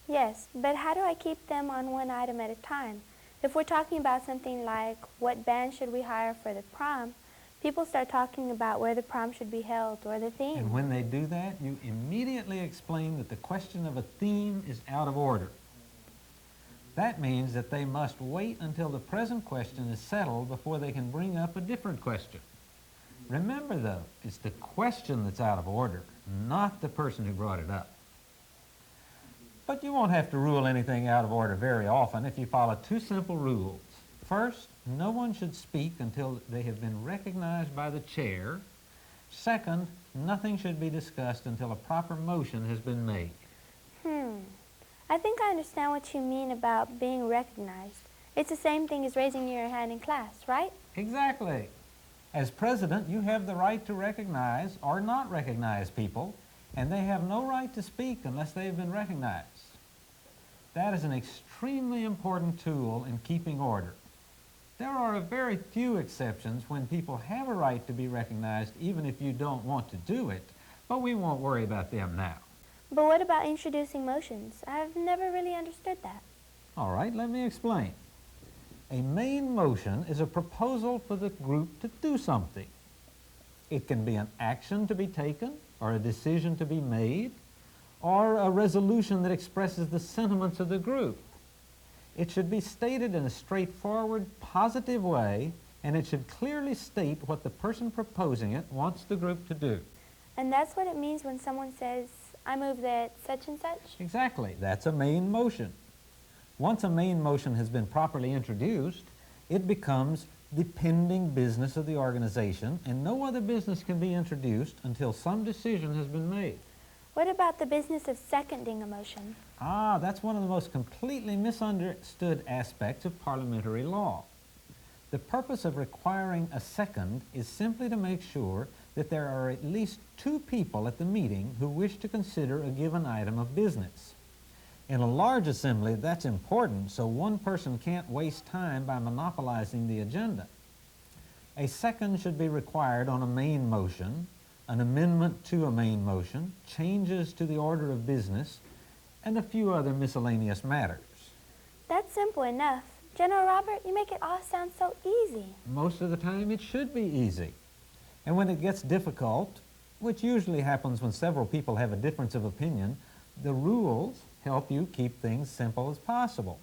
Yes, but how do I keep them on one item at a time? If we're talking about something like what band should we hire for the prom, people start talking about where the prom should be held or the And theme. when they do that, you immediately explain that the question of a theme is out of order. That means that they must wait until the present question is settled before they can bring up a different question. Remember, though, it's the question that's out of order, not the person who brought it up. But you won't have to rule anything out of order very often if you follow two simple rules. First, no one should speak until they have been recognized by the chair. Second, nothing should be discussed until a proper motion has been made. I think I understand what you mean about being recognized. It's the same thing as raising your hand in class, right? Exactly. As president, you have the right to recognize or not recognize people, and they have no right to speak unless they have been recognized. That is an extremely important tool in keeping order. There are very few exceptions when people have a right to be recognized even if you don't want to do it, but we won't worry about them now. But what about introducing motions? I've never really understood that. All right, let me explain. A main motion is a proposal for the group to do something. It can be an action to be taken, or a decision to be made, or a resolution that expresses the sentiments of the group. It should be stated in a straightforward, positive way, and it should clearly state what the person proposing it wants the group to do. And that's what it means when someone says, I move that such and such? Exactly. That's a main motion. Once a main motion has been properly introduced, it becomes the pending business of the organization, and no other business can be introduced until some decision has been made. What about the business of seconding a motion? That's one of the most completely misunderstood aspects of parliamentary law. The purpose of requiring a second is simply to make sure that there are at least two people at the meeting who wish to consider a given item of business. In a large assembly, that's important, so one person can't waste time by monopolizing the agenda. A second should be required on a main motion, an amendment to a main motion, changes to the order of business, and a few other miscellaneous matters. That's simple enough. General Robert, you make it all sound so easy. Most of the time it should be easy. And when it gets difficult, which usually happens when several people have a difference of opinion, the rules help you keep things simple as possible.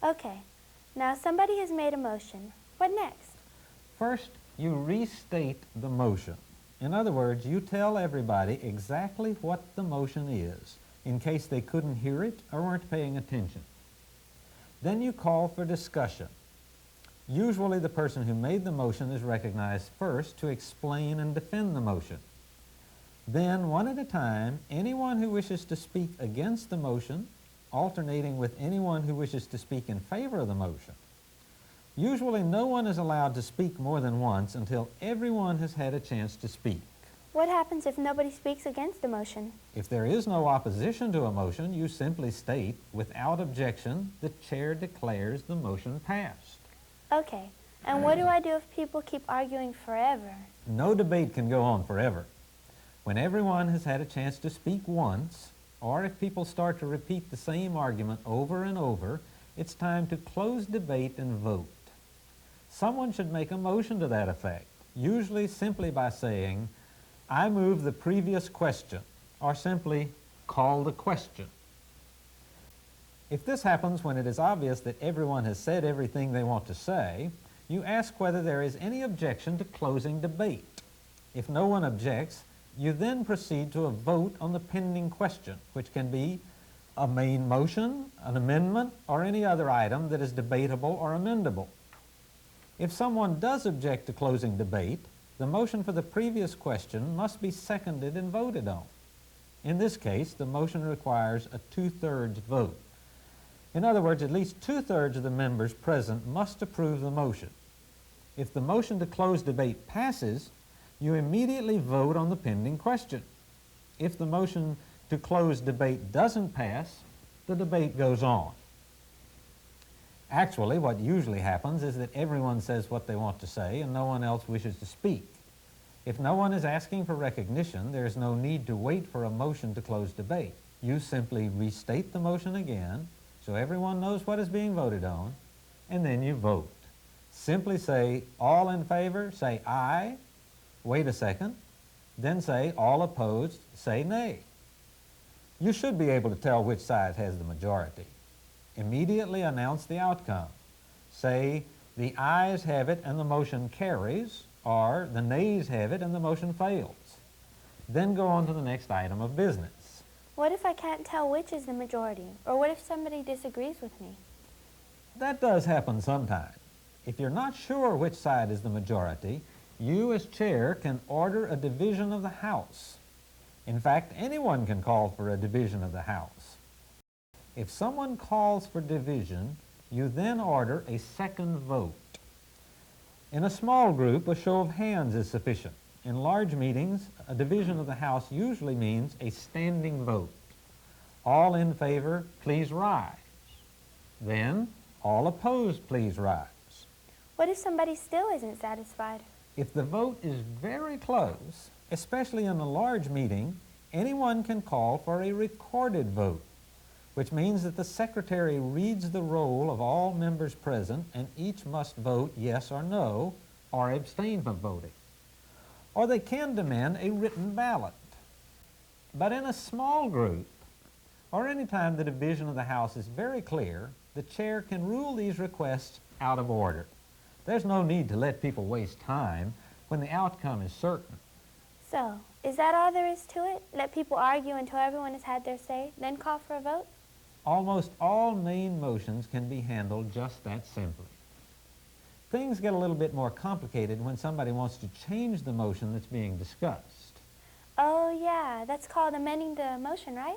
Okay, now somebody has made a motion. What next? First, you restate the motion. In other words, you tell everybody exactly what the motion is, in case they couldn't hear it or weren't paying attention. Then you call for discussion. Usually the person who made the motion is recognized first to explain and defend the motion. Then, one at a time, anyone who wishes to speak against the motion, alternating with anyone who wishes to speak in favor of the motion. Usually no one is allowed to speak more than once until everyone has had a chance to speak. What happens if nobody speaks against the motion? If there is no opposition to a motion, you simply state, without objection, the chair declares the motion passed. Okay, and what do I do if people keep arguing forever? No debate can go on forever. When everyone has had a chance to speak once, or if people start to repeat the same argument over and over, it's time to close debate and vote. Someone should make a motion to that effect, usually simply by saying, I move the previous question, or simply call the question. If this happens when it is obvious that everyone has said everything they want to say, you ask whether there is any objection to closing debate. If no one objects, you then proceed to a vote on the pending question, which can be a main motion, an amendment, or any other item that is debatable or amendable. If someone does object to closing debate, the motion for the previous question must be seconded and voted on. In this case, the motion requires a 2/3 vote. In other words, at least 2/3 of the members present must approve the motion. If the motion to close debate passes, you immediately vote on the pending question. If the motion to close debate doesn't pass, the debate goes on. Actually, what usually happens is that everyone says what they want to say and no one else wishes to speak. If no one is asking for recognition, there is no need to wait for a motion to close debate. You simply restate the motion again so everyone knows what is being voted on, and then you vote. Simply say, all in favor, say aye, wait a second, then say all opposed, say nay. You should be able to tell which side has the majority. Immediately announce the outcome. Say, the ayes have it and the motion carries, or the nays have it and the motion fails. Then go on to the next item of business. What if I can't tell which is the majority? Or what if somebody disagrees with me? That does happen sometimes. If you're not sure which side is the majority, you as chair can order a division of the House. In fact, anyone can call for a division of the House. If someone calls for division, you then order a second vote. In a small group, a show of hands is sufficient. In large meetings, a division of the House usually means a standing vote. All in favor, please rise. Then, all opposed, please rise. What if somebody still isn't satisfied? If the vote is very close, especially in a large meeting, anyone can call for a recorded vote, which means that the secretary reads the roll of all members present and each must vote yes or no or abstain from voting. Or they can demand a written ballot. But in a small group, or any time the division of the House is very clear, the chair can rule these requests out of order. There's no need to let people waste time when the outcome is certain. So, is that all there is to it? Let people argue until everyone has had their say, then call for a vote? Almost all main motions can be handled just that simply. Things get a little bit more complicated when somebody wants to change the motion that's being discussed. Oh yeah, that's called amending the motion, right?